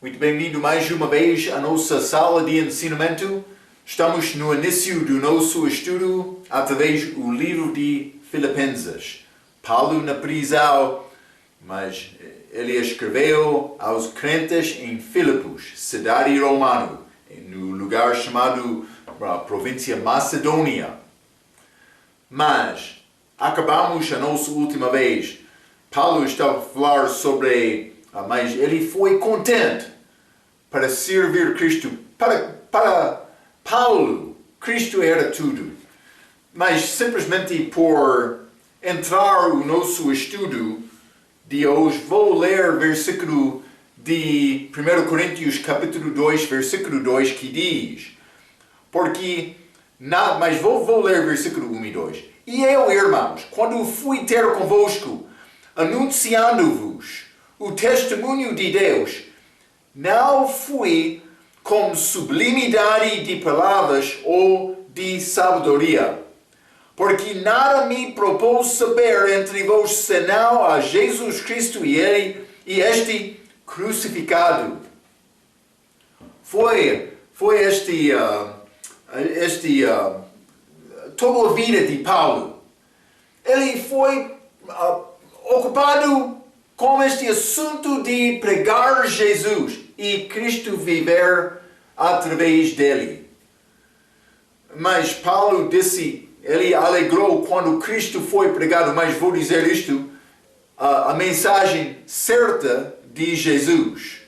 Muito bem-vindo mais uma vez à nossa sala de ensinamento. Estamos no início do nosso estudo através do livro de Filipenses. Paulo na prisão, mas ele escreveu aos crentes em Filipos, cidade romana, no lugar chamado província Macedônia. Mas acabamos a nossa última vez. Paulo estava a falar sobre, mas ele foi contente para servir Cristo. Para Paulo, Cristo era tudo. Mas simplesmente por entrar no nosso estudo de hoje, vou ler versículo de 1 Coríntios capítulo 2, versículo 2, que diz, mas vou ler versículo 1 e 2. E eu, irmãos, quando fui ter convosco, anunciando-vos o testemunho de Deus, não fui com sublimidade de palavras ou de sabedoria, porque nada me propôs saber entre vós senão a Jesus Cristo e este crucificado. Foi toda a vida de Paulo. Ele foi ocupado com este assunto de pregar Jesus e Cristo viver através dele. Mas Paulo disse, ele alegrou quando Cristo foi pregado, mas vou dizer isto, a mensagem certa de Jesus.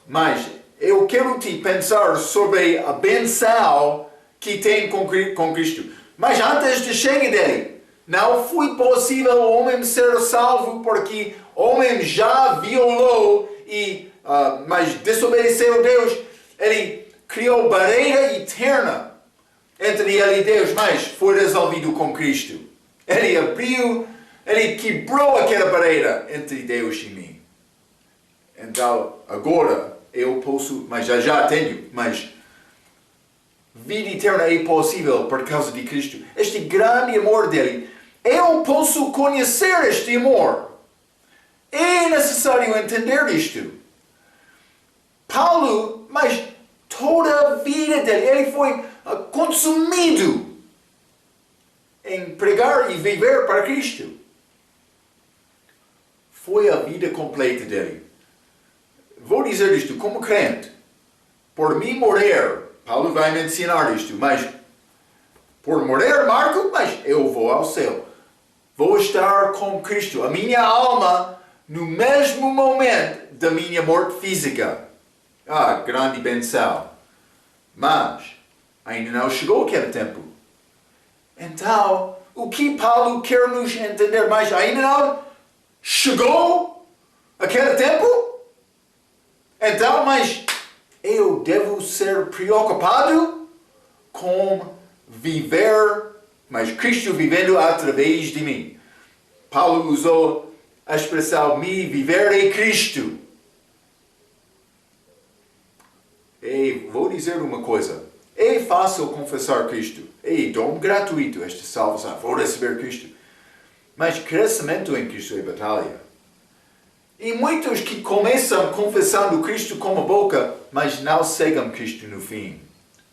Mas eu quero te pensar sobre a benção que tem com Cristo. Mas antes de chegar dele, não foi possível o homem ser salvo porque o homem já violou mas desobedeceu a Deus. Ele criou barreira eterna entre ele e Deus, mas foi resolvido com Cristo. Ele quebrou aquela barreira entre Deus e mim. Então, agora eu posso, mas já tenho, mas vida eterna é possível por causa de Cristo. Este grande amor dele. Eu posso conhecer este amor. É necessário entender isto. Paulo, mas toda a vida dele, ele foi consumido em pregar e viver para Cristo. Foi a vida completa dele. Vou dizer isto como crente. Por mim morrer, Paulo vai me ensinar isto, mas por morrer, Marco, mas eu vou ao céu. Vou estar com Cristo. A minha alma, no mesmo momento da minha morte física. Grande benção. Mas ainda não chegou aquele tempo. Então, o que Paulo quer nos entender mais? Ainda não chegou aquele tempo? Então, mas eu devo ser preocupado com viver, mas Cristo vivendo através de mim. Paulo usou a expressão, me viver é Cristo. E vou dizer uma coisa, é fácil confessar Cristo, é dom gratuito esta salvação, vou receber Cristo. Mas crescimento em Cristo é batalha. E muitos que começam confessando Cristo com a boca, mas não seguem Cristo no fim.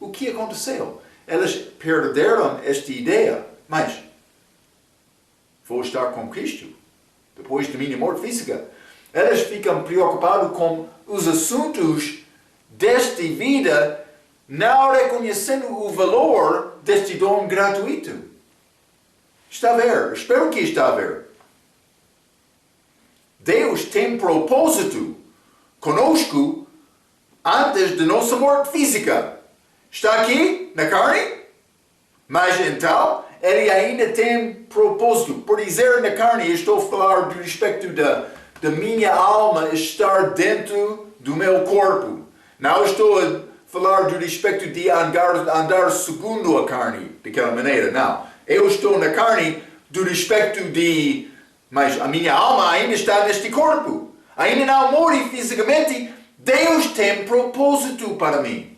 O que aconteceu? Elas perderam esta ideia, mas vou estar com Cristo depois da minha morte física. Elas ficam preocupadas com os assuntos desta vida, não reconhecendo o valor deste dom gratuito. Está a ver? Espero que está a ver. Deus tem propósito conosco antes de nossa morte física. Está aqui na carne, mas então ele ainda tem propósito. Por dizer na carne, estou a falar do respeito da minha alma estar dentro do meu corpo. Não estou a falar do respeito de andar segundo a carne, daquela maneira, não. Eu estou na carne do respeito de, mas a minha alma ainda está neste corpo. Ainda não morre fisicamente. Deus tem propósito para mim.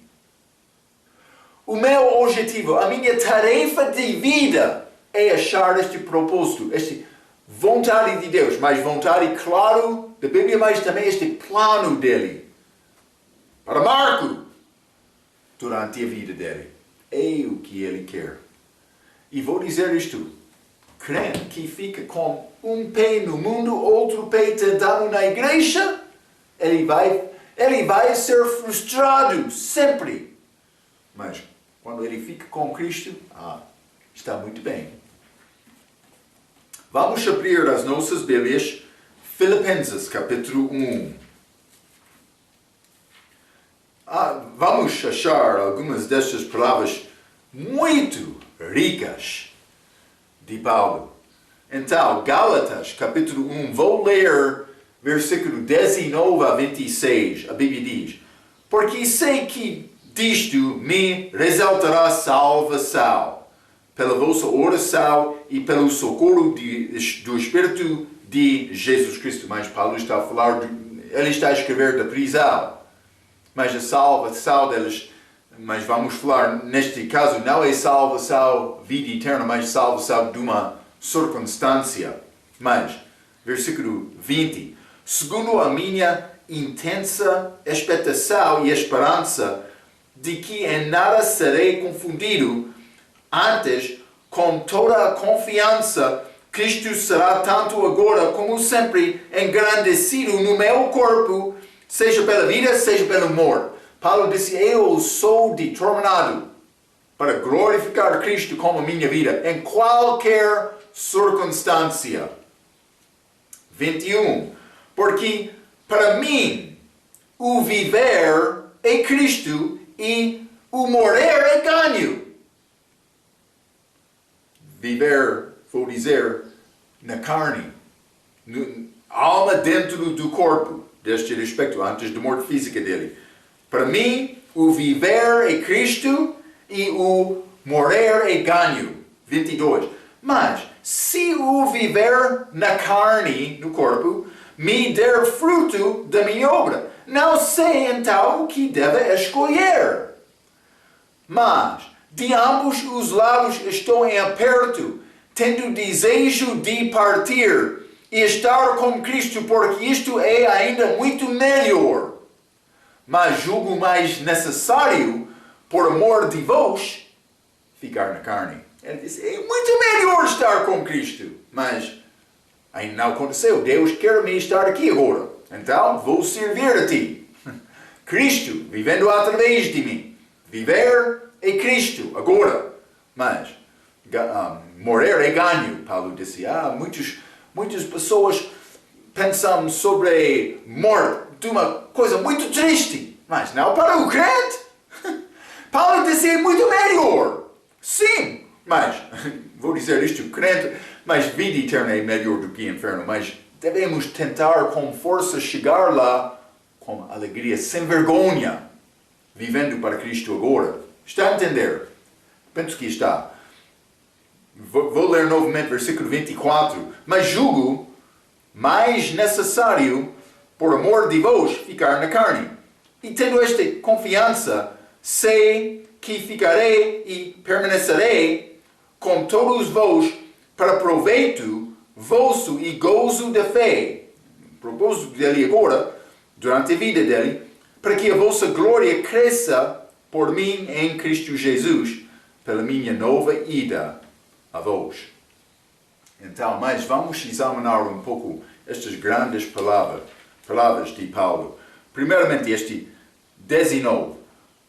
O meu objetivo, a minha tarefa de vida é achar este propósito, este vontade de Deus, mas vontade, claro, da Bíblia, mas também este plano dele. Para Marco, durante a vida dele. É o que ele quer. E vou dizer isto. Crente que fica com um pé no mundo, outro pé tentando na igreja, ele vai ser frustrado sempre. Mas quando ele fica com Cristo, está muito bem. Vamos abrir as nossas Bíblias, Filipenses capítulo 1. Vamos achar algumas destas palavras muito ricas de Paulo. Então, Gálatas capítulo 1, vou ler versículo 19 a 26. A Bíblia diz: porque sei que disto me resultará salvação, pela vossa oração e pelo socorro do Espírito de Jesus Cristo. Mas Paulo está a falar, ele está a escrever da prisão. Mas a salvação deles, mas vamos falar, neste caso, não é salvação vida eterna, mas salvação de uma circunstância. Mas, versículo 20, segundo a minha intensa expectação e esperança de que em nada serei confundido, antes, com toda a confiança, Cristo será tanto agora como sempre engrandecido no meu corpo, seja pela vida, seja pela morte. Paulo disse, eu sou determinado para glorificar Cristo como a minha vida, em qualquer circunstância. 21. Porque para mim o viver é Cristo e o morrer é ganho. Viver, vou dizer, na carne, alma dentro do corpo, deste respeito, antes da morte física dele. Para mim, o viver é Cristo e o morrer é ganho. 22. Mas, se o viver na carne, no corpo, me der fruto da minha obra, não sei então o que deve escolher. Mas, de ambos os lados estou em aperto, tendo desejo de partir e estar com Cristo, porque isto é ainda muito melhor. Mas julgo mais necessário, por amor de vós, ficar na carne. Ele disse, é muito melhor estar com Cristo. Mas ainda não aconteceu. Deus quer-me estar aqui agora. Então vou servir a ti. Cristo vivendo através de mim. Viver é Cristo agora. Mas morrer é ganho. Paulo disse, muitas pessoas pensam sobre morte de uma coisa muito triste. Mas não para o crente. Paulo disse, é muito melhor. Sim, mas, vou dizer isto, crente, mas vida eterna é melhor do que inferno. Mas devemos tentar com força chegar lá com alegria, sem vergonha, vivendo para Cristo agora. Está a entender? Penso que está. Vou ler novamente versículo 24. Mas julgo mais necessário, por amor de vós, ficar na carne. E tendo esta confiança, sei que ficarei e permanecerei com todos vós para proveito vosso e gozo da fé. O propósito dele agora, durante a vida dele, para que a vossa glória cresça por mim em Cristo Jesus, pela minha nova ida a vós. Então, mas vamos examinar um pouco estas grandes palavras de Paulo. Primeiramente, este 19.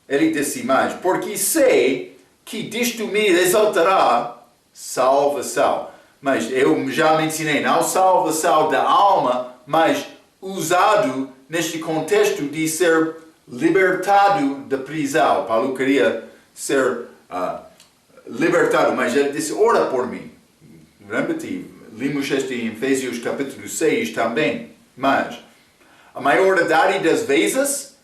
Ele disse mais, porque sei que disto me resultará salvação. Mas eu já mencionei, não salvação da alma, mas usado neste contexto de ser libertado da prisão. Paulo queria ser libertado, mas ele disse, ora por mim. Lembra-te, limos este em Efésios capítulo 6 também. Mas a maioridade das vezes,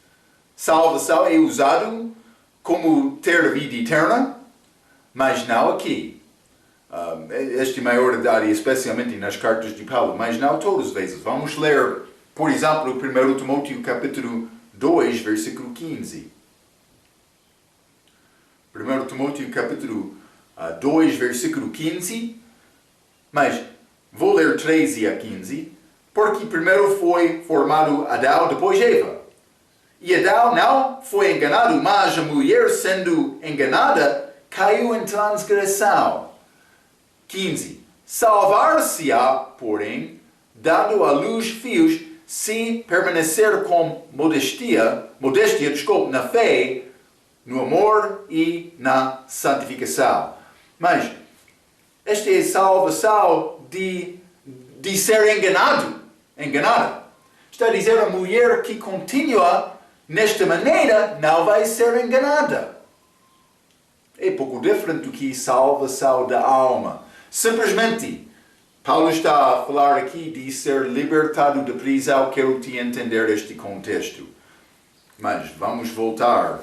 salvação é usado como ter a vida eterna, mas não aqui. Esta maioridade, especialmente nas cartas de Paulo, mas não todas as vezes. Vamos ler, por exemplo, 1 Timóteo capítulo 2, versículo 15. 1 Timóteo capítulo 2, versículo 15. Mas Vou ler 13 a 15. Porque primeiro foi formado Adão, depois Eva. E Adão não foi enganado, mas a mulher, sendo enganada, caiu em transgressão. 15. Salvar-se-á, porém, dando à luz filhos, se permanecer com modéstia, na fé, no amor e na santificação. Mas esta é a salvação de ser enganada. Está a dizer a mulher que continua nesta maneira não vai ser enganada. É pouco diferente do que salvação da alma. Simplesmente, Paulo está a falar aqui de ser libertado da prisão. Quero te entender este contexto. Mas vamos voltar.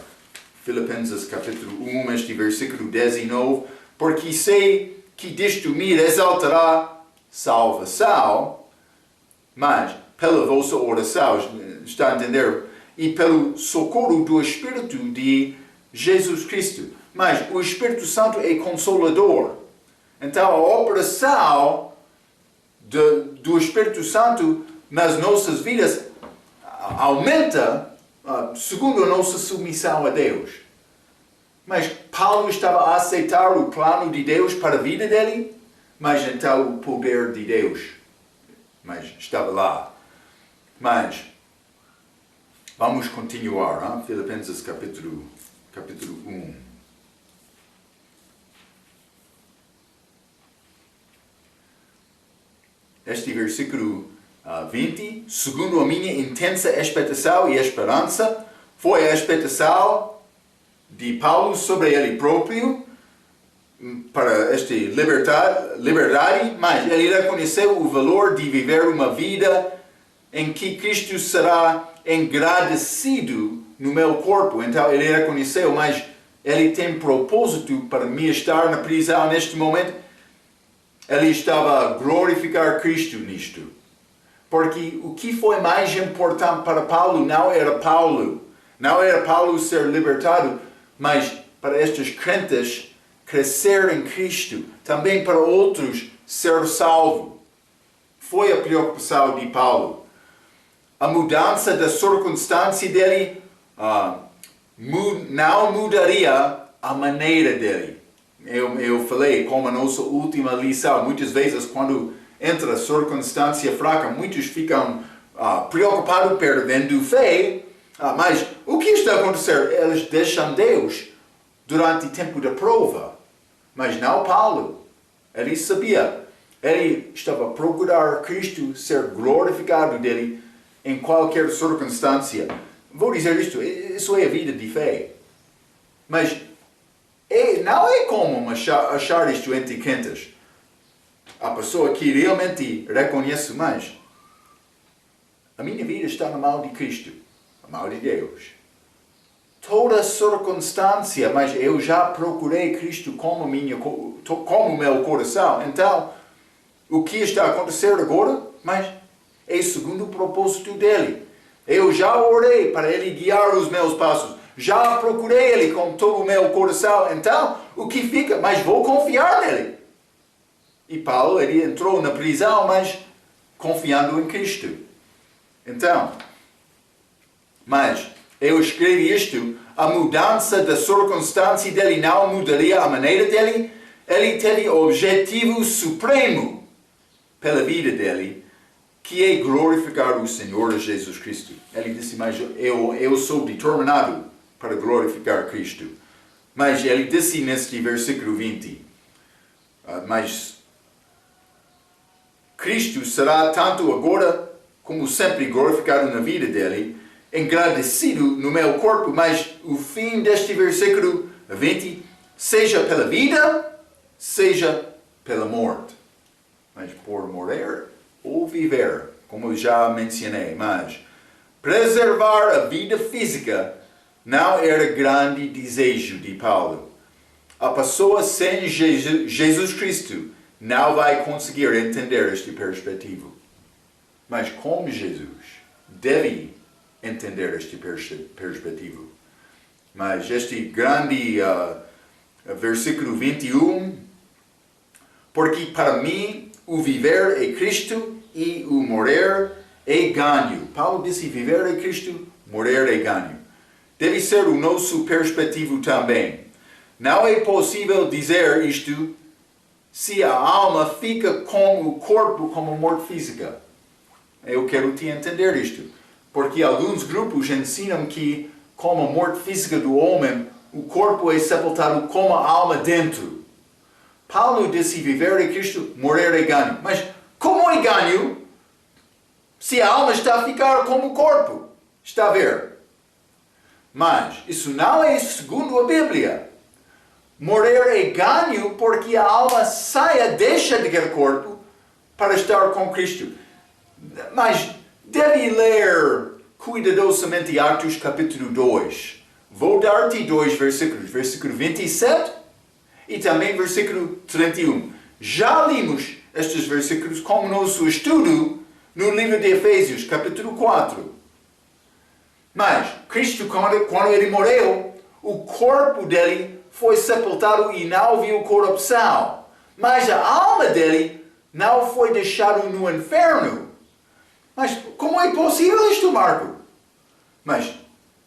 Filipenses capítulo 1, este versículo 19. Porque sei que disto me exaltará salvação, mas pela vossa oração, está a entender? E pelo socorro do Espírito de Jesus Cristo. Mas o Espírito Santo é consolador. Então a operação do Espírito Santo nas nossas vidas aumenta segundo a nossa submissão a Deus. Mas Paulo estava a aceitar o plano de Deus para a vida dele, mas então o poder de Deus estava lá. Mas vamos continuar, Filipenses capítulo 1. Este versículo 20, segundo a minha intensa expectação e esperança, foi a expectação de Paulo sobre ele próprio, para esta liberdade, mas ele reconheceu o valor de viver uma vida em que Cristo será engrandecido no meu corpo. Então ele reconheceu, mas ele tem propósito para me estar na prisão neste momento. Ele estava a glorificar Cristo nisto. Porque o que foi mais importante para Paulo não era Paulo ser libertado, mas para estes crentes crescer em Cristo, também para outros ser salvo. Foi a preocupação de Paulo. A mudança da circunstância dele não mudaria a maneira dele. Eu falei, como a nossa última lição, muitas vezes quando entra a circunstância fraca, muitos ficam preocupados, perdendo fé. Mas o que está a acontecer? Eles deixam Deus durante o tempo da prova. Mas não Paulo. Ele sabia. Ele estava a procurar Cristo ser glorificado dele em qualquer circunstância. Vou dizer isto, isso é a vida de fé. Mas não é comum achar isto entre crentes. A pessoa que realmente reconhece mais. A minha vida está na mão de Cristo, na mão de Deus. Toda circunstância, mas eu já procurei Cristo como o meu coração. Então, o que está a acontecer agora? Mas é segundo o propósito dele. Eu já orei para ele guiar os meus passos. Já procurei ele com todo o meu coração. Então, o que fica? Mas vou confiar nele. E Paulo, ele entrou na prisão, mas confiando em Cristo. Então, mas eu escrevi isto, a mudança da circunstância dele não mudaria a maneira dele. Ele teve o objetivo supremo pela vida dele, que é glorificar o Senhor Jesus Cristo. Ele disse, mas eu sou determinado para glorificar Cristo. Mas ele disse neste versículo 20, mas Cristo será tanto agora como sempre glorificado na vida dele, engrandecido no meu corpo, mas o fim deste versículo 20, seja pela vida, seja pela morte. Mas por morrer ou viver, como eu já mencionei, mas preservar a vida física não era grande desejo de Paulo. A pessoa sem Jesus Cristo não vai conseguir entender esta perspectiva. Mas como Jesus deve entender esta perspectiva. Mas este grande versículo 21, porque para mim o viver é Cristo e o morrer é ganho. Paulo disse viver é Cristo, morrer é ganho. Deve ser o nosso perspectivo também. Não é possível dizer isto se a alma fica com o corpo como morte física. Eu quero te entender isto. Porque alguns grupos ensinam que, como a morte física do homem, o corpo é sepultado com a alma dentro. Paulo disse viver é Cristo, morrer é ganho. Mas como é ganho se a alma está a ficar como o corpo? Está a ver? Mas isso não é segundo a Bíblia. Morrer é ganho porque a alma deixa daquele corpo para estar com Cristo. Mas deve ler cuidadosamente Atos capítulo 2. Vou dar-te 2 versículos. Versículo 27 e também versículo 31. Já limos estes versículos como nosso estudo no livro de Efésios, capítulo 4. Mas Cristo, quando ele morreu, o corpo dele foi sepultado e não viu corrupção. Mas a alma dele não foi deixada no inferno. Mas como é possível isto, Marco? Mas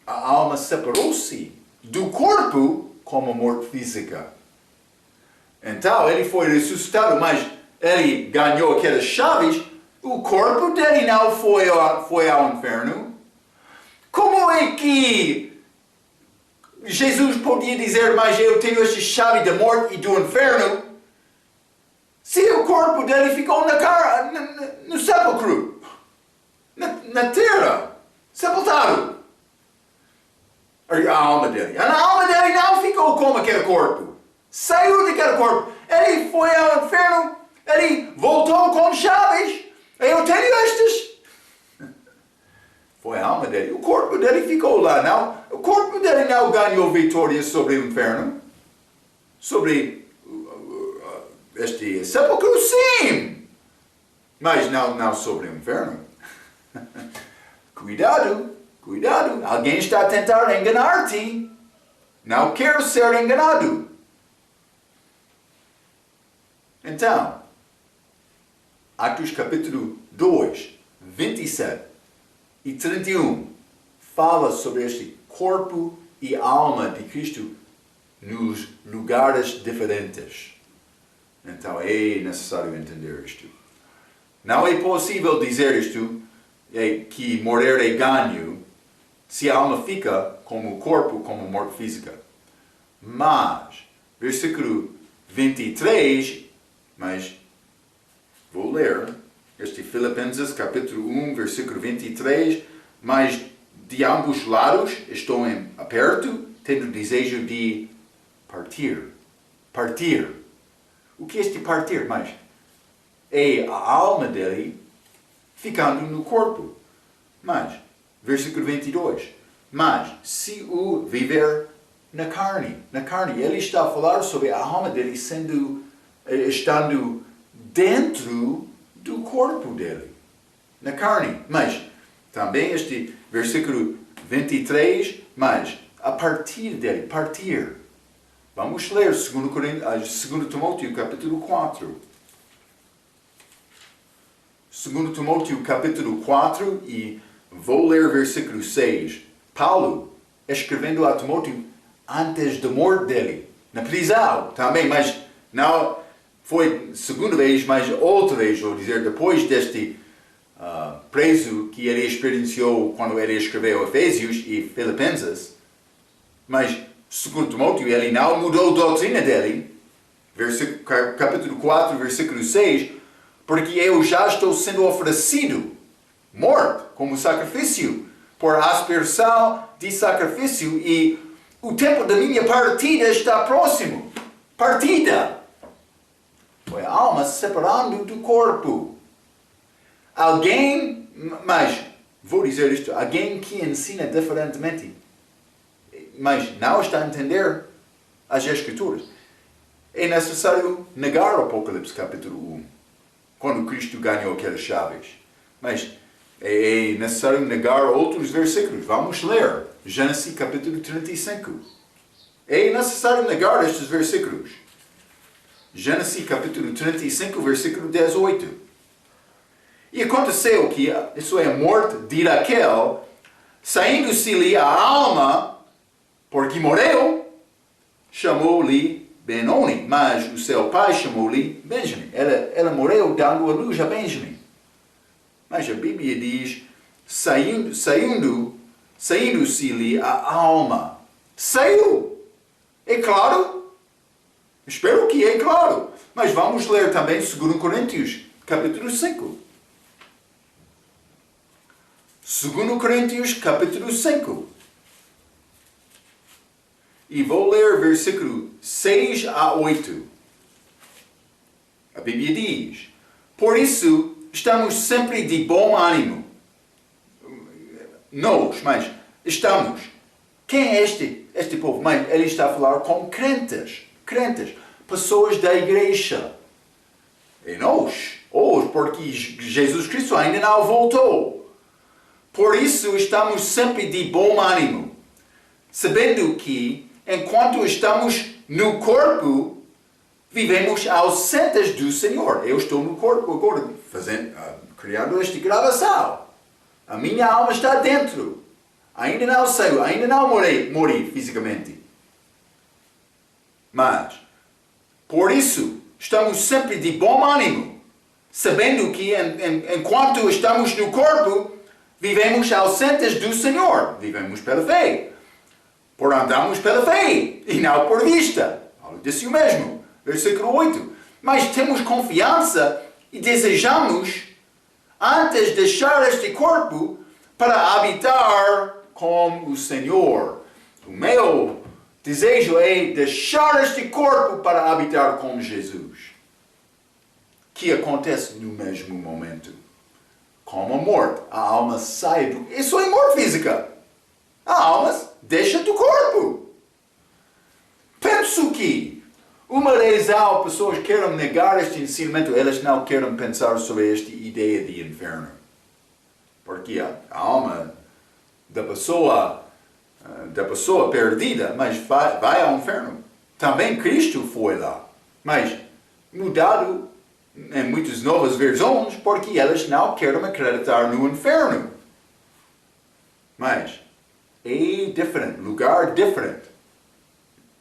a alma separou-se do corpo como morte física. Então ele foi ressuscitado, mas ele ganhou aquelas chaves. O corpo dele não foi ao inferno. Como é que Jesus podia dizer, mas eu tenho esta chave da morte e do inferno, se o corpo dele ficou no sepulcro, na terra, sepultado? A alma dele não ficou como aquele corpo. Saiu daquele corpo. Ele foi ao inferno, ele voltou com chaves. Eu tenho estas. Foi a alma dele. O corpo dele ficou lá, não? O corpo dele não ganhou vitória sobre o inferno? Sobre este sepulcro, sim! Mas não sobre o inferno. Cuidado, cuidado. Alguém está a tentar enganar-te. Não quero ser enganado. Então, Atos capítulo 2, 27 e 31 fala sobre este corpo e alma de Cristo nos lugares diferentes. Então é necessário entender isto. Não é possível dizer isto, que morrer é ganho, se a alma fica como o corpo, como morte física. Mas, versículo 23, mas vou ler este Filipenses capítulo 1, versículo 23, mas de ambos lados estou aperto, tendo desejo de partir. Partir. O que é este partir? Mas é a alma dele ficando no corpo. Mas, versículo 22, mas se o viver na carne, ele está a falar sobre a alma dele estando dentro do corpo dele, na carne. Mas também este versículo 23, mas a partir dele, partir. Vamos ler 2 Timóteo capítulo 4. 2 Timóteo capítulo 4 e vou ler versículo 6. Paulo, escrevendo a Timóteo antes da morte dele, na prisão também, mas não foi segunda vez, mas outra vez, vou dizer, depois deste preso que ele experienciou quando ele escreveu Efésios e Filipenses. Mas, segundo Timóteo, ele não mudou a doutrina dele. Capítulo 4, versículo 6. Porque eu já estou sendo oferecido, morto, como sacrifício, por aspersão de sacrifício, e o tempo da minha partida está próximo. Partida. Foi a alma se separando do corpo. Alguém, mas vou dizer isto, alguém que ensina diferentemente, mas não está a entender as Escrituras. É necessário negar o Apocalipse capítulo 1, quando Cristo ganhou aquelas chaves. Mas é necessário negar outros versículos. Vamos ler Gênesis capítulo 35. É necessário negar estes versículos. Gênesis capítulo 35, versículo 18. E aconteceu que, isso é a morte de Raquel, saindo-se-lhe a alma, porque morreu, chamou-lhe Benoni, mas o seu pai chamou-lhe Benjamim. Ela morreu dando a luz a Benjamim. Mas a Bíblia diz, saindo-se-lhe a alma. Saiu. É claro? Espero que é claro. Mas vamos ler também 2 Coríntios, capítulo 5. 2 Coríntios, capítulo 5. E vou ler versículo 6 a 8. A Bíblia diz, por isso estamos sempre de bom ânimo. Nós, mas estamos. Quem é este povo? Mas ele está a falar com crentes, pessoas da igreja. E nós, hoje, porque Jesus Cristo ainda não voltou. Por isso estamos sempre de bom ânimo, sabendo que, enquanto estamos no corpo, vivemos ausentes do Senhor. Eu estou no corpo agora, criando esta gravação. A minha alma está dentro. Ainda não saiu, ainda não morri fisicamente. Mas, por isso, estamos sempre de bom ânimo, sabendo que, enquanto estamos no corpo, vivemos ausentes do Senhor. Vivemos pela fé. Por andamos pela fé e não por vista. Paulo disse o mesmo. Versículo 8. Mas temos confiança e desejamos, antes de deixar este corpo, para habitar com o Senhor. O meu desejo é deixar este corpo para habitar com Jesus. Que acontece no mesmo momento. Como a morte, a alma sai do... Isso é morte física. A alma deixa do corpo. Penso que uma razão pessoas querem negar este ensinamento, elas não querem pensar sobre esta ideia de inferno. Porque a alma da pessoa perdida, mas vai ao inferno. Também Cristo foi lá, mas mudado em muitas novas versões, porque elas não querem acreditar no inferno. Mas é diferente, lugar diferente.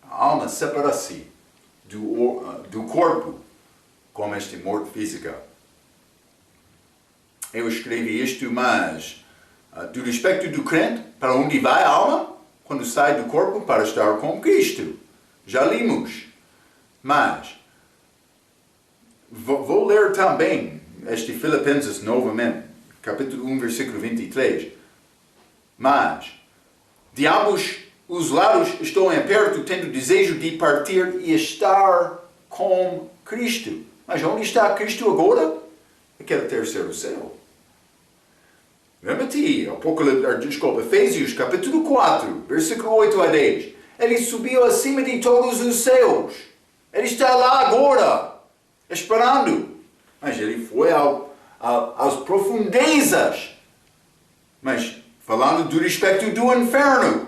A alma separa-se do corpo, como esta morte física. Eu escrevi isto, mas do aspecto do crente, para onde vai a alma? Quando sai do corpo para estar com Cristo. Já limos. Mas, vou ler também este Filipenses novamente, capítulo 1, versículo 23. Mas, de ambos os lados estou em perto, tendo desejo de partir e estar com Cristo. Mas onde está Cristo agora? Eu quero ter o céu. Lembra-te, Efésios capítulo 4, versículo 8 a 10. Ele subiu acima de todos os céus. Ele está lá agora, esperando. Mas ele foi às profundezas. Mas, falando do respeito do inferno,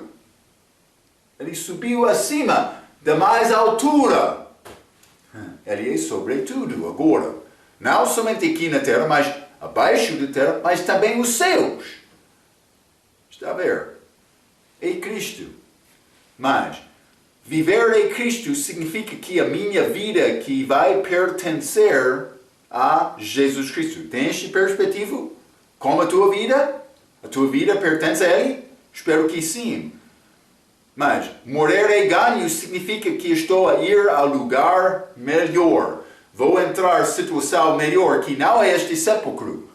ele subiu acima da mais altura. Ele é sobre tudo agora. Não somente aqui na terra, mas abaixo da terra, mas também os céus. Está a ver? É Cristo. Mas, viver em Cristo significa que a minha vida que vai pertencer a Jesus Cristo. Tem esta perspectiva? Como a tua vida? A tua vida pertence a Ele? Espero que sim. Mas, morrer é ganho significa que estou a ir ao lugar melhor. Vou entrar em situação melhor, que não é este sepulcro.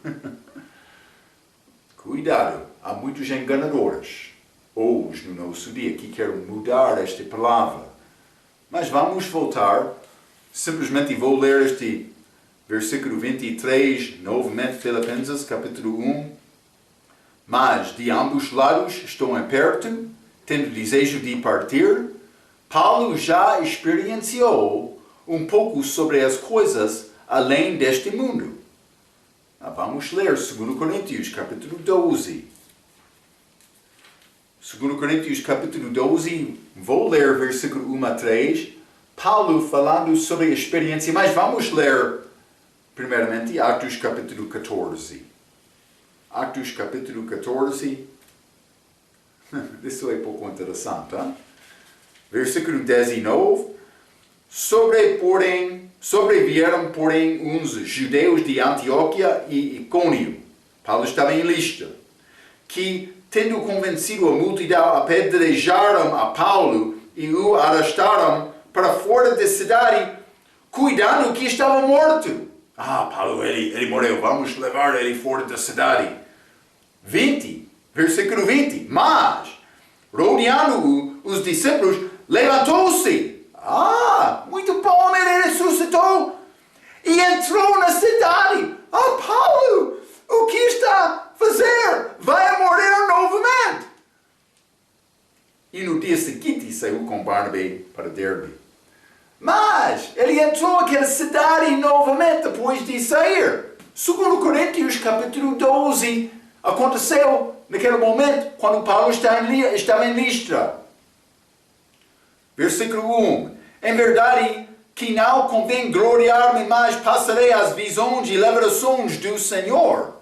Cuidado, há muitos enganadores hoje no nosso dia que querem mudar esta palavra. Mas vamos voltar. Simplesmente vou ler este versículo 23, novamente, Filipenses, capítulo 1. Mas de ambos lados estou em perto, tendo desejo de partir. Paulo já experienciou um pouco sobre as coisas além deste mundo. Vamos ler 2 Coríntios, capítulo 12. 2 Coríntios, capítulo 12, vou ler versículo 1 a 3. Paulo falando sobre a experiência, mas vamos ler primeiramente Atos capítulo 14. Atos capítulo 14. Isso é pouco interessante, hein? Versículo 19. Sobrevieram, porém, uns judeus de Antioquia e Icônio. Paulo estava em Listra. Que, tendo convencido a multidão, apedrejaram a Paulo e o arrastaram para fora da cidade, cuidando que estava morto. Paulo, ele morreu, vamos levar ele fora da cidade. 20, versículo 20. Mas, rodeando-o, os discípulos, levantou-se. Muito bom, ele ressuscitou. E entrou na cidade. Paulo, o que está a fazer? Vai morrer novamente. E no dia seguinte saiu com Barnabé para Derbe. Mas ele entrou naquela cidade novamente depois de sair. Segundo Coríntios capítulo 12, aconteceu naquele momento quando Paulo estava em Listra. Versículo 1. Em verdade que não convém gloriar-me, mas passarei as visões e revelações do Senhor.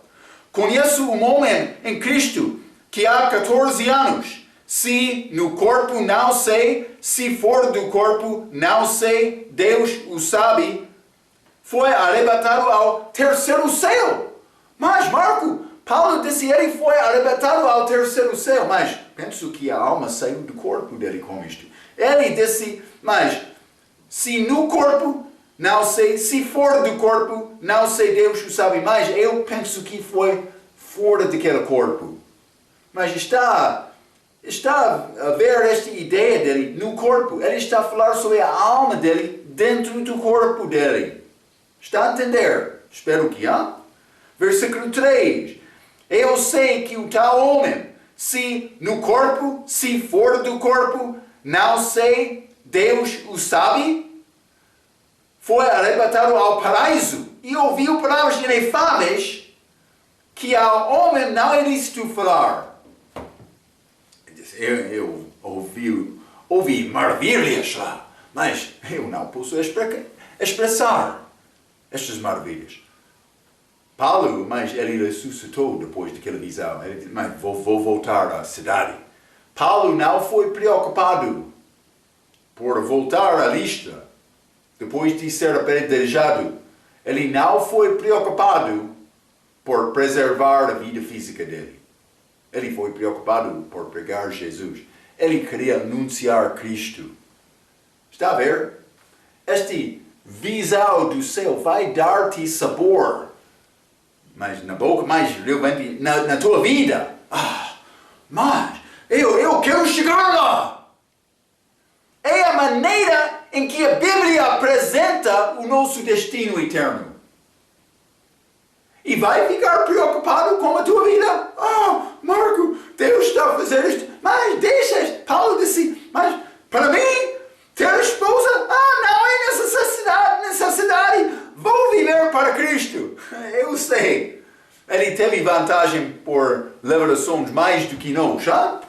Conheço um homem em Cristo que há 14 anos. Se no corpo não sei, se fora do corpo não sei, Deus o sabe, foi arrebatado ao terceiro céu. Mas, Marco, Paulo disse que ele foi arrebatado ao terceiro céu, mas penso que a alma saiu do corpo dele com isto. Ele disse, mas se no corpo, não sei, se fora do corpo, não sei, Deus o sabe, mas eu penso que foi fora daquele corpo. Mas está a ver esta ideia dele no corpo. Ele está a falar sobre a alma dele dentro do corpo dele. Está a entender? Espero que há. Versículo 3. Eu sei que o tal homem, se no corpo, se fora do corpo, não sei, Deus o sabe, foi arrebatado ao paraíso e ouviu palavras inefáveis que ao homem não é lícito falar. Eu ouvi maravilhas lá, mas eu não posso expressar estas maravilhas. Paulo, mas ele ressuscitou depois daquela visão. Ele disse, mas vou voltar à cidade. Paulo não foi preocupado por voltar à Listra depois de ser apedrejado. Ele não foi preocupado por preservar a vida física dele. Ele foi preocupado por pregar Jesus. Ele queria anunciar Cristo. Está a ver? Este visão do céu vai dar-te sabor. Mas na boca, mais realmente na tua vida. Mas eu quero chegar lá. É a maneira em que a Bíblia apresenta o nosso destino eterno. E vai ficar preocupado com a tua vida. Marco, Deus está a fazer isto. Mas deixa, Paulo disse, mas para mim, ter esposa, não é necessidade. Vou viver para Cristo. Eu sei. Ele teve vantagem por revelações mais do que nós, já?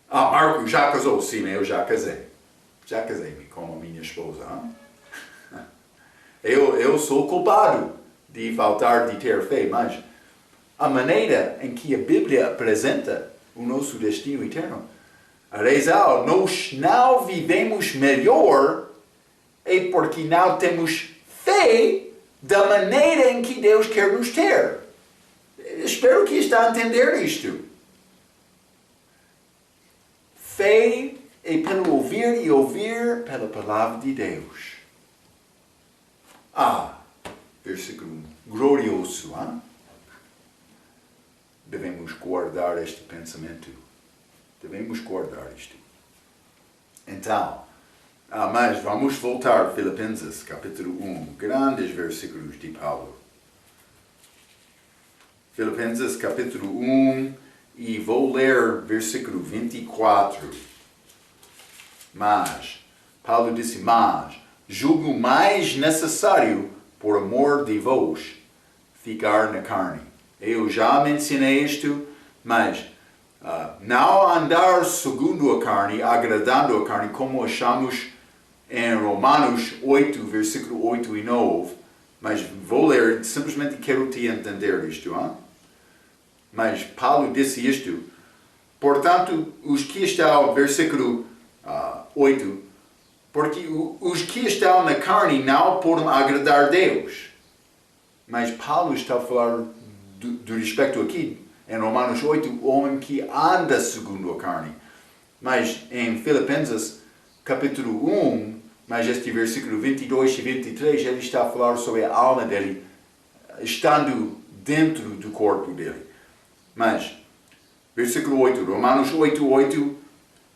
Marco já casou? Sim, eu já casei. Já casei-me com a minha esposa. Eu sou culpado de faltar de ter fé, mas a maneira em que a Bíblia apresenta o nosso destino eterno, a razão, nós não vivemos melhor é porque não temos fé da maneira em que Deus quer nos ter. Espero que está a entender isto. Fé é pelo ouvir e ouvir pela palavra de Deus. Versículo glorioso. Devemos guardar este pensamento. Devemos guardar isto. Então, mas vamos voltar a Filipenses, capítulo 1. Grandes versículos de Paulo. Filipenses, capítulo 1. E vou ler versículo 24. Mas, Paulo disse, mas, julgo mais necessário, por amor de vós, ficar na carne. Eu já mencionei isto, mas Não andar segundo a carne, agradando a carne, como achamos em Romanos 8, versículo 8 e 9. Mas vou ler, simplesmente quero te entender isto. Hein? Mas Paulo disse isto. Portanto, os que estão, versículo 8, porque os que estão na carne não podem agradar Deus. Mas Paulo está a falar do respeito aqui, em Romanos 8, o homem que anda segundo a carne. Mas em Filipenses, capítulo 1, mas este versículo 22 e 23, ele está a falar sobre a alma dele, estando dentro do corpo dele. Mas, versículo 8, Romanos 8, 8,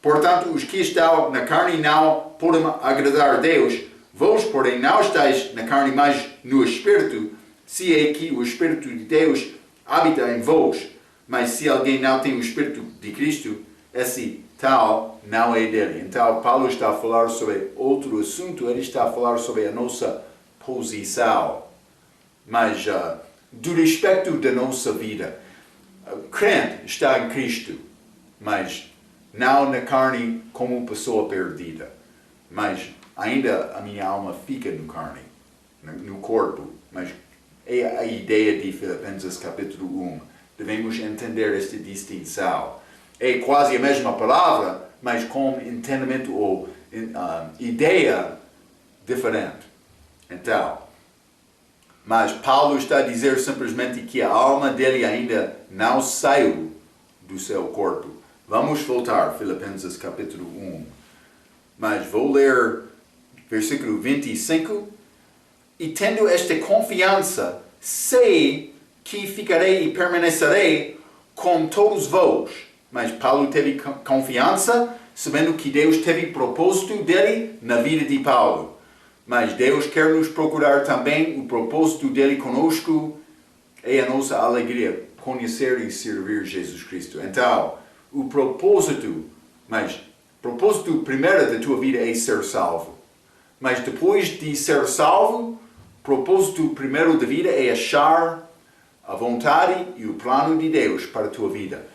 portanto, os que estão na carne não podem agradar a Deus, vós, porém, não estáis na carne, mas no Espírito, se é que o Espírito de Deus habita em vós. Mas se alguém não tem o Espírito de Cristo, esse tal não é dele. Então, Paulo está a falar sobre outro assunto, ele está a falar sobre a nossa posição. Mas, do respeito da nossa vida, o crente está em Cristo, mas não na carne como pessoa perdida. Mas ainda a minha alma fica no carne, no corpo. Mas é a ideia de Filipenses capítulo 1. Devemos entender esta distinção. É quase a mesma palavra, mas com entendimento ou ideia diferente. Então, mas Paulo está a dizer simplesmente que a alma dele ainda não saiu do seu corpo. Vamos voltar, Filipenses capítulo 1. Mas vou ler versículo 25. E tendo esta confiança, sei que ficarei e permanecerei com todos vós. Mas Paulo teve confiança, sabendo que Deus teve propósito dele na vida de Paulo. Mas Deus quer nos procurar também o propósito dele conosco. É a nossa alegria conhecer e servir Jesus Cristo. Então, o propósito primeiro da tua vida é ser salvo. Mas depois de ser salvo, o propósito primeiro da vida é achar a vontade e o plano de Deus para a tua vida.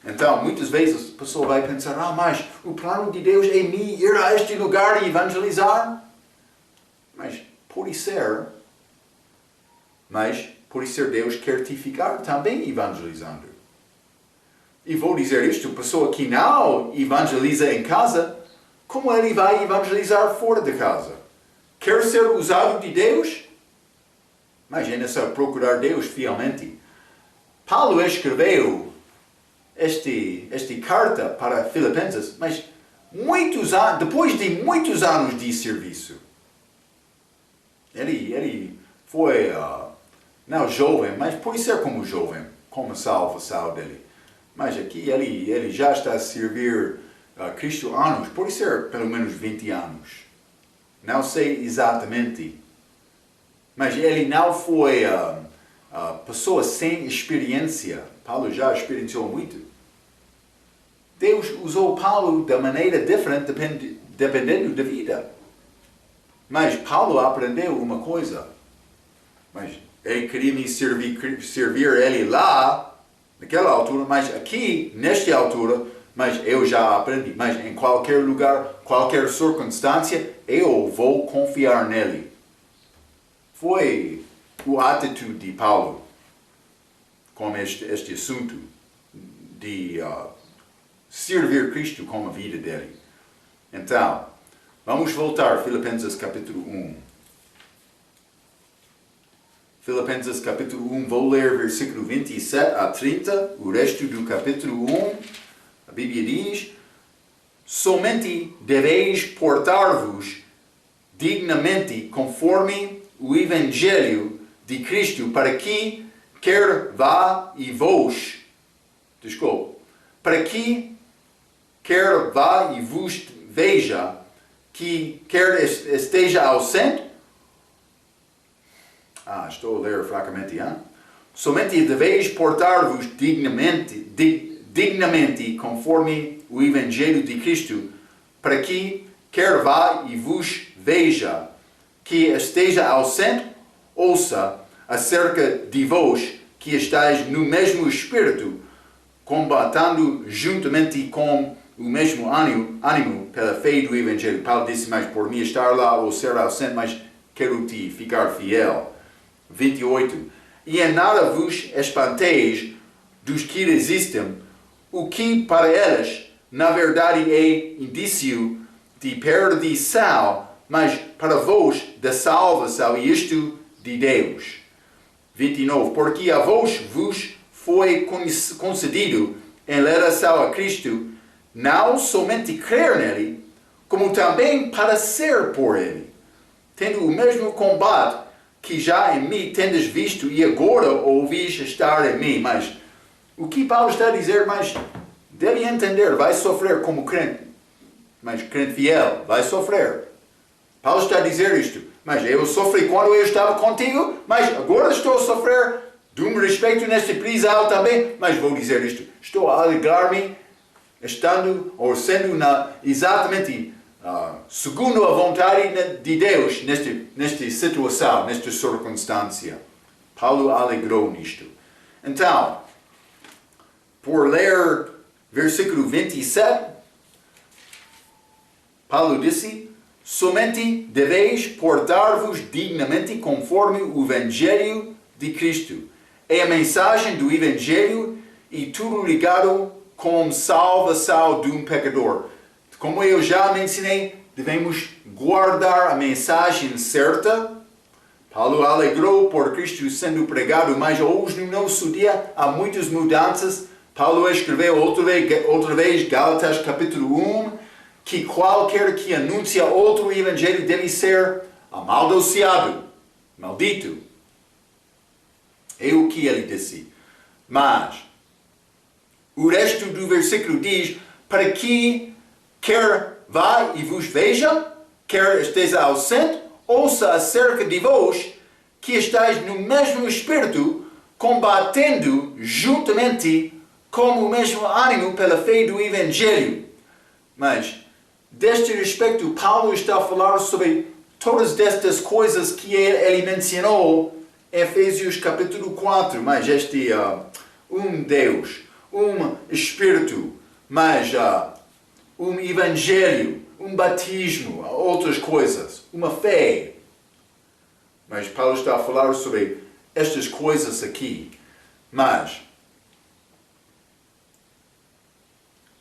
Então, muitas vezes a pessoa vai pensar, mas o plano de Deus é me ir a este lugar e evangelizar? Mas pode ser Deus quer te ficar também evangelizando. E vou dizer isto, pessoa que não evangeliza em casa, como ele vai evangelizar fora de casa? Quer ser usado de Deus? Mas é necessário procurar Deus fielmente. Paulo escreveu esta carta para Filipenses, mas depois de muitos anos de serviço. Ele foi, não jovem, mas pode ser como jovem, como a salvação dele. Mas aqui ele já está a servir Cristo há anos, pode ser pelo menos 20 anos. Não sei exatamente. Mas ele não foi pessoa sem experiência. Paulo já experienciou muito. Deus usou Paulo da maneira diferente dependendo da vida. Mas Paulo aprendeu uma coisa. Mas ele queria me servir ele lá, naquela altura, mas aqui, nesta altura, mas eu já aprendi. Mas em qualquer lugar, qualquer circunstância, eu vou confiar nele. Foi a atitude de Paulo com este assunto de servir Cristo com a vida dele. Então, vamos voltar, Filipenses capítulo 1. Filipenses capítulo 1, vou ler versículo 27 a 30, o resto do capítulo 1. A Bíblia diz, somente deveis portar-vos dignamente conforme o Evangelho de Cristo, para que quer vá e vos veja, que quer esteja ausente. Estou a ler fracamente. Somente deveis portar-vos dignamente conforme o Evangelho de Cristo, para que quer vá e vos veja, que esteja ausente, ouça acerca de vós que estáis no mesmo Espírito, combatendo juntamente com o mesmo ânimo pela fé do Evangelho. Paulo disse, mas por mim estar lá ou ser ausente, mas quero te ficar fiel. 28. E em nada vos espanteis dos que resistem, o que para eles, na verdade, é indício de perdição, mas para vós, da salvação, e isto de Deus. 29. Porque a vós vos foi concedido em relação a Cristo, não somente crer nele, como também padecer por ele, tendo o mesmo combate que já em mim tendes visto e agora ouvis estar em mim. Mas o que Paulo está a dizer, mas deve entender, vai sofrer como crente, mas crente fiel, vai sofrer. Paulo está a dizer isto, mas eu sofri quando eu estava contigo, mas agora estou a sofrer de um respeito nesta prisão também, mas vou dizer isto, estou a alegrar-me estando ou sendo exatamente segundo a vontade de Deus nesta situação, nesta circunstância. Paulo alegrou nisto. Então, por ler versículo 27, Paulo disse, somente deveis portar-vos dignamente conforme o Evangelho de Cristo. É a mensagem do Evangelho e tudo ligado com salvação de um pecador. Como eu já mencionei, devemos guardar a mensagem certa. Paulo alegrou por Cristo sendo pregado, mas hoje no nosso dia há muitas mudanças. Paulo escreveu outra vez Gálatas capítulo 1, que qualquer que anuncia outro evangelho deve ser amaldiçoado, maldito. É o que ele disse. Mas o resto do versículo diz, para que quer vá e vos veja, quer esteja ausente, ouça acerca de vós, que estáis no mesmo espírito, combatendo juntamente com o mesmo ânimo pela fé do Evangelho. Mas, deste respeito, Paulo está a falar sobre todas estas coisas que ele mencionou em Efésios capítulo 4. Mas um Deus, um Espírito, mas um Evangelho, um batismo, outras coisas, uma fé. Mas Paulo está a falar sobre estas coisas aqui. Mas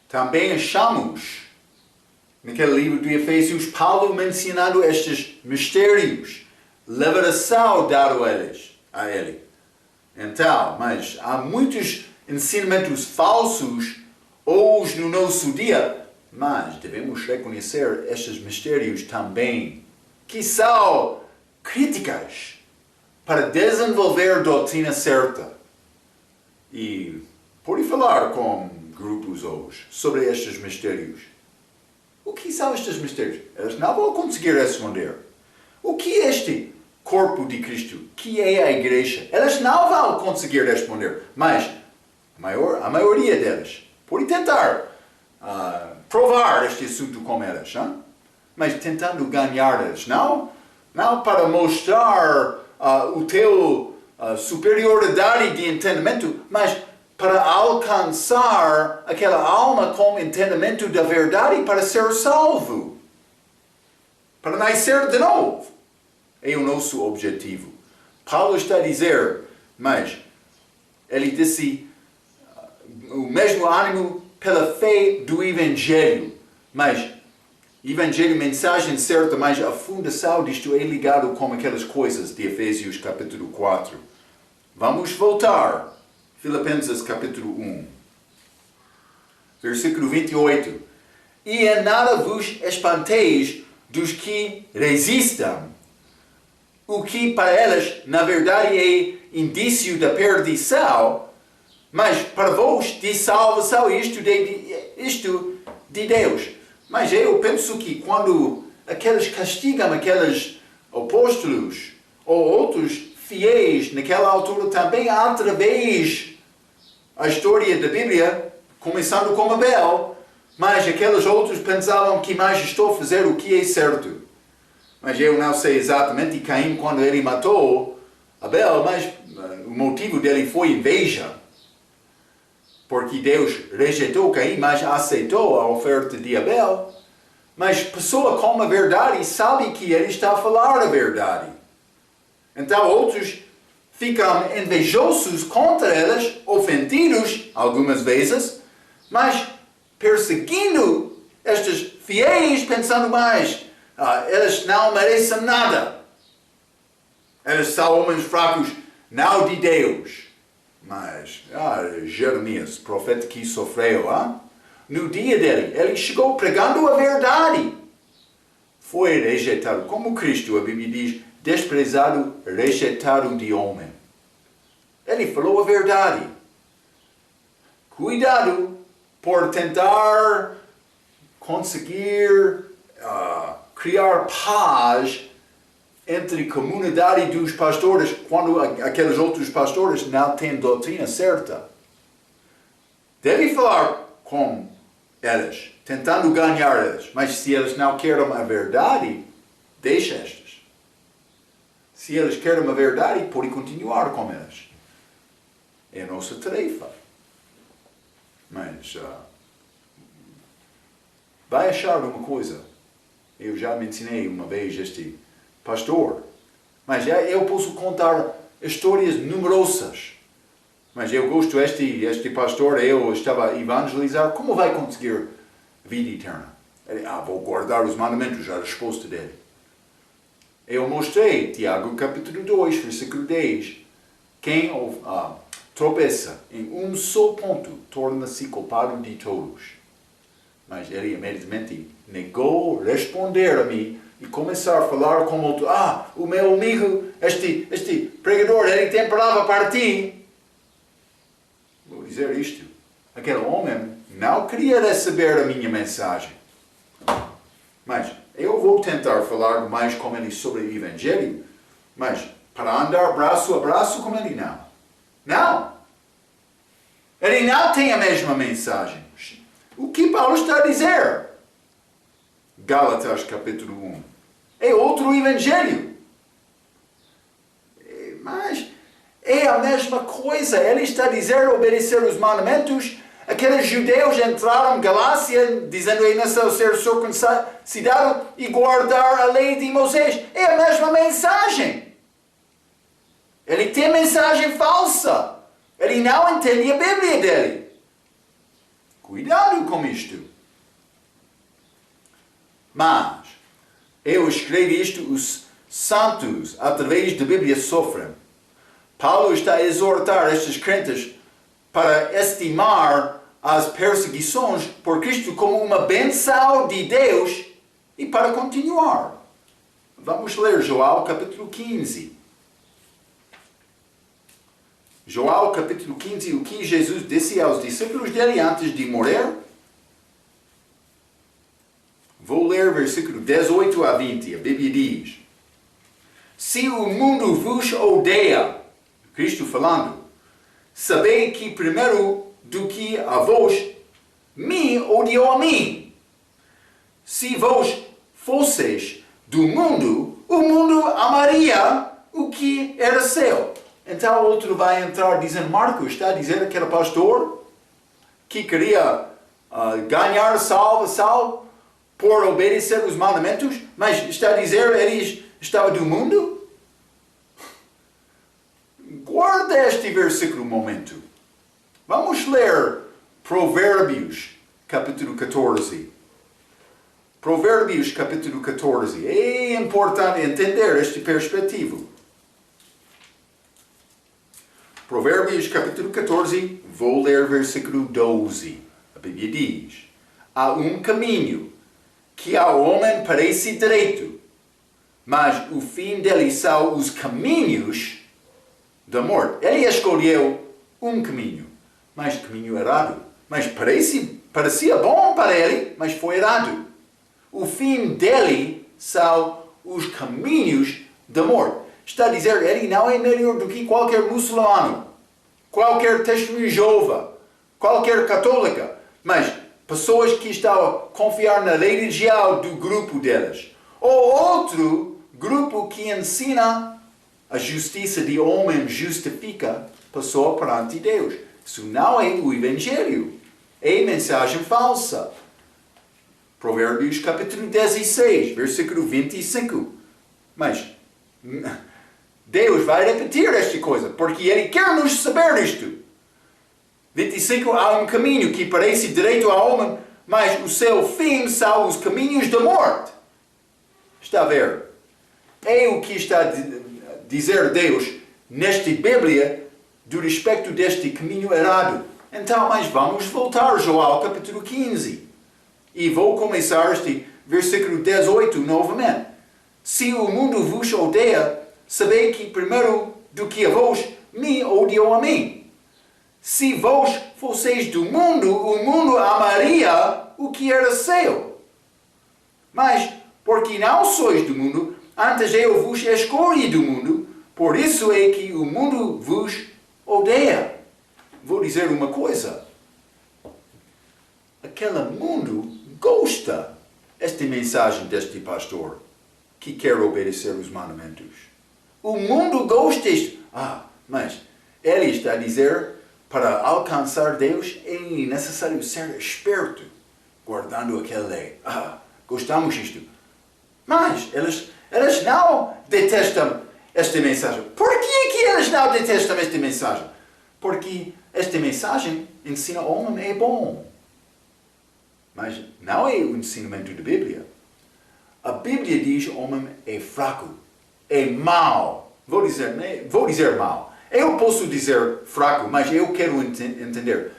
também achamos, naquele livro de Efésios, Paulo mencionando estes mistérios, revelação dado a ele. Então, mas há muitos ensinamentos falsos hoje no nosso dia, mas devemos reconhecer estes mistérios também, que são críticas para desenvolver a doutrina certa. E pode falar com grupos hoje sobre estes mistérios. O que são estes mistérios? Eles não vão conseguir responder. O que é este corpo de Cristo? O que é a igreja? Eles não vão conseguir responder. Mas a maioria deles pode tentar provar este assunto com eles. Hein? Mas tentando ganhar-eles. Não para mostrar o teu superioridade de entendimento, mas para alcançar aquela alma com entendimento da verdade para ser salvo. Para nascer de novo. É o nosso objetivo. Paulo está a dizer, mas ele disse o mesmo ânimo pela fé do Evangelho. Mas Evangelho, mensagem certa, mas a fundação disto é ligado com aquelas coisas de Efésios capítulo 4. Vamos voltar. Filipenses capítulo 1. Versículo 28. E em nada vos espanteis dos que resistem, o que para eles, na verdade, é indício da perdição, mas para vós de salvação, isto de Deus. Mas eu penso que quando aqueles castigam aqueles apóstolos ou outros fiéis naquela altura também, através da história da Bíblia, começando com Abel, mas aqueles outros pensavam que mais estou a fazer o que é certo. Mas eu não sei exatamente Caim quando ele matou Abel, mas o motivo dele foi inveja. porque Deus rejeitou Caim, mas aceitou a oferta de Abel. Mas pessoa com a verdade sabe que ele está a falar a verdade. Então outros ficam invejosos contra eles, ofendidos algumas vezes, mas perseguindo estes fiéis, pensando mais, eles não merecem nada. Eles são homens fracos, não de Deus. Mas Jeremias, profeta que sofreu, no dia dele, ele chegou pregando a verdade. Foi rejeitado, como Cristo, a Bíblia diz, desprezado, rejeitado de homem. Ele falou a verdade. Cuidado por tentar conseguir criar paz entre a comunidade dos pastores quando aqueles outros pastores não têm doutrina certa. Deve falar com eles, tentando ganhar eles, mas se eles não querem a verdade, deixa estes. Se eles querem a verdade, pode continuar com eles. É a nossa tarefa. Mas vai achar uma coisa. Eu já mencionei uma vez este pastor. Mas eu posso contar histórias numerosas. Mas eu gosto este pastor, eu estava a evangelizar. Como vai conseguir vida eterna? Ele, vou guardar os mandamentos, a resposta dele. Eu mostrei, Tiago capítulo 2, versículo 10. Quem tropeça em um só ponto, torna-se culpado de todos. Mas ele imediatamente negou responder a mim e começar a falar com outro. O meu amigo, este pregador, ele tem palavra para ti. Vou dizer isto. Aquele homem não queria receber a minha mensagem. Mas eu vou tentar falar mais com ele sobre o Evangelho. Mas para andar braço a braço com ele, não. Não. Ele não tem a mesma mensagem. O que Paulo está a dizer? Gálatas capítulo 1. É outro evangelho. Mas é a mesma coisa. Ele está a dizer obedecer os mandamentos. Aqueles judeus entraram em Galácia dizendo que é necessário ser circuncidado e guardar a lei de Moisés. É a mesma mensagem. Ele tem mensagem falsa. Ele não entende a Bíblia dele. Cuidado com isto. Mas eu escrevo isto, os santos, através da Bíblia, sofrem. Paulo está a exortar estes crentes para estimar as perseguições por Cristo como uma bênção de Deus e para continuar. Vamos ler João capítulo 15. João capítulo 15, o que Jesus disse aos discípulos dele antes de morrer. Vou ler versículo 18 a 20. A Bíblia diz: se o mundo vos odeia, Cristo falando, sabei que primeiro do que a vós, me odiou a mim. Se vós fosseis do mundo, o mundo amaria o que era seu. Então outro vai entrar dizendo, Marcos, está a dizer aquele pastor que queria ganhar salvação por obedecer os mandamentos, mas está a dizer ele estava do mundo? Guarda este versículo um momento. Vamos ler Provérbios, capítulo 14. Provérbios, capítulo 14. É importante entender esta perspectiva. Provérbios, capítulo 14, vou ler versículo 12. A Bíblia diz: há um caminho que ao homem parece direito, mas o fim dele são os caminhos da morte. Ele escolheu um caminho, mas caminho errado. Mas parecia bom para ele, mas foi errado. O fim dele são os caminhos da morte. Está a dizer, ele não é melhor do que qualquer muçulmano, qualquer testemunho de Jeová, qualquer católica, mas pessoas que estão a confiar na religião do grupo deles. Ou outro grupo que ensina a justiça de homem justifica a pessoa perante Deus. Isso não é o Evangelho. É mensagem falsa. Provérbios capítulo 16, versículo 25. Mas Deus vai repetir esta coisa, porque Ele quer nos saber isto. 25, há um caminho que parece direito ao homem, mas o seu fim são os caminhos da morte. Está a ver? É o que está a dizer Deus nesta Bíblia do respeito deste caminho errado. Então, mas vamos voltar a João capítulo 15. E vou começar este versículo 18 novamente. Se o mundo vos odeia, sabei que primeiro do que a vós, me odiou a mim. Se vós fosseis do mundo, o mundo amaria o que era seu. Mas, porque não sois do mundo, antes eu vos escolhi do mundo, por isso é que o mundo vos odeia. Vou dizer uma coisa. Aquele mundo gosta desta mensagem deste pastor que quer obedecer os mandamentos. O mundo gosta disto. Mas ele está a dizer, para alcançar Deus é necessário ser esperto, guardando aquela lei. Gostamos disto. Mas eles não detestam esta mensagem. Por que eles não detestam esta mensagem? Porque esta mensagem ensina o homem é bom. Mas não é o ensinamento da Bíblia. A Bíblia diz que o homem é fraco, é mau. Vou dizer mau. Eu posso dizer fraco, mas eu quero entender.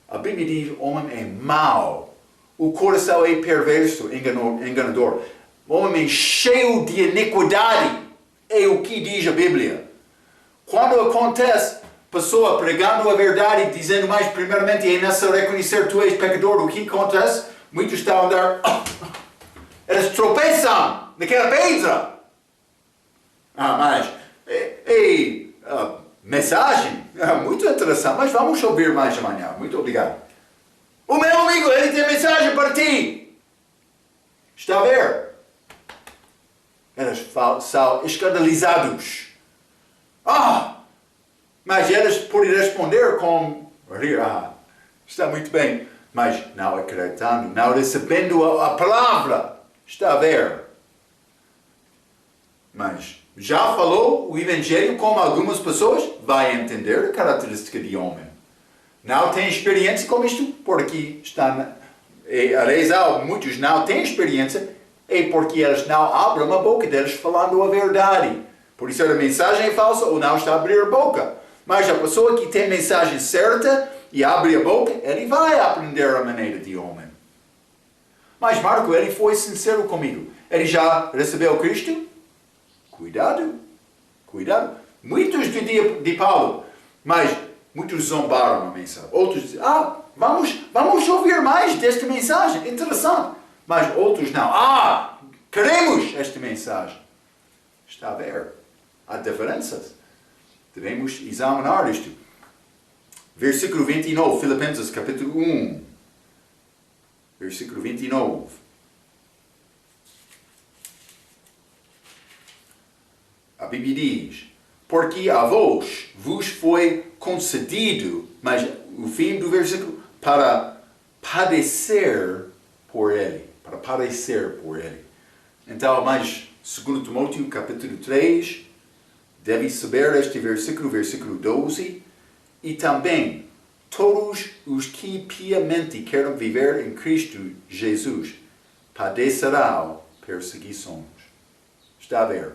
A Bíblia diz que o homem é mau. O coração é perverso, enganador. O homem é cheio de iniquidade. É o que diz a Bíblia. Quando acontece, pessoa pregando a verdade, dizendo mais primeiramente é necessário reconhecer que tu és pecador, o que acontece? Muitos estão a andar, eles tropeçam naquela pedra. Mas mensagem, muito interessante, mas vamos ouvir mais amanhã. Muito obrigado. O meu amigo, ele tem mensagem para ti. Está a ver? Eles são escandalizados. Mas eles podem responder com rir. Está muito bem. Mas não acreditando, não recebendo a palavra. Está a ver? Mas já falou o Evangelho como algumas pessoas vai entender a característica de homem. Não tem experiência com isto, porque aliás, muitos não têm experiência, é porque eles não abrem a boca deles falando a verdade. Por isso a mensagem é falsa ou não está a abrir a boca. Mas a pessoa que tem a mensagem certa e abre a boca, ele vai aprender a maneira de homem. Mas Marco, ele foi sincero comigo. Ele já recebeu Cristo? Cuidado. Muitos de Paulo, mas muitos zombaram a mensagem. Outros dizem, vamos ouvir mais desta mensagem, interessante. Mas outros não. Queremos esta mensagem. Está a ver? Há diferenças. Devemos examinar isto. Versículo 29, Filipenses capítulo 1. Versículo 29. A Bíblia diz, porque a vós vos foi concedido, mas o fim do versículo, para padecer por ele. Para padecer por ele. Então, mas, 2 Timóteo capítulo 3, deve saber este versículo, versículo 12, e também, todos os que piamente querem viver em Cristo Jesus, padecerão perseguições. Está a ver?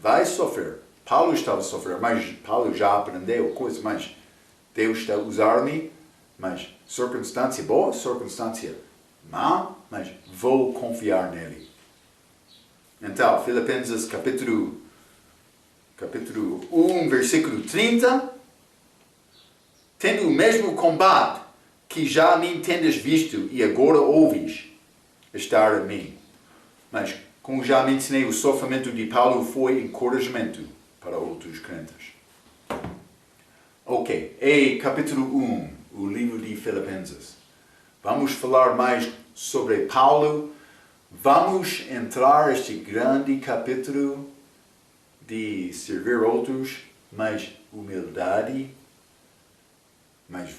Vai sofrer. Paulo estava a sofrer, mas Paulo já aprendeu coisas, mas Deus está a usar-me, mas circunstância boa, circunstância má, mas vou confiar nele. Então, Filipenses capítulo 1, versículo 30, tendo o mesmo combate que já me tendes visto e agora ouvis estar a mim. Mas, como já mencionei, o sofrimento de Paulo foi encorajamento para outros crentes. Ok, capítulo 1, o livro de Filipenses. Vamos falar mais sobre Paulo. Vamos entrar neste grande capítulo de servir outros, mas humildade Mas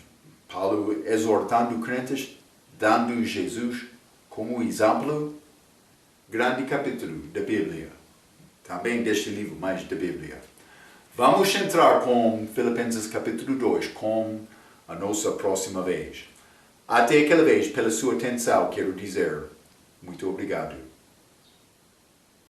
Paulo exortando crentes, dando Jesus como exemplo, grande capítulo da Bíblia. Também deste livro, mas da Bíblia. Vamos entrar com Filipenses capítulo 2, com a nossa próxima vez. Até aquela vez, pela sua atenção, quero dizer muito obrigado.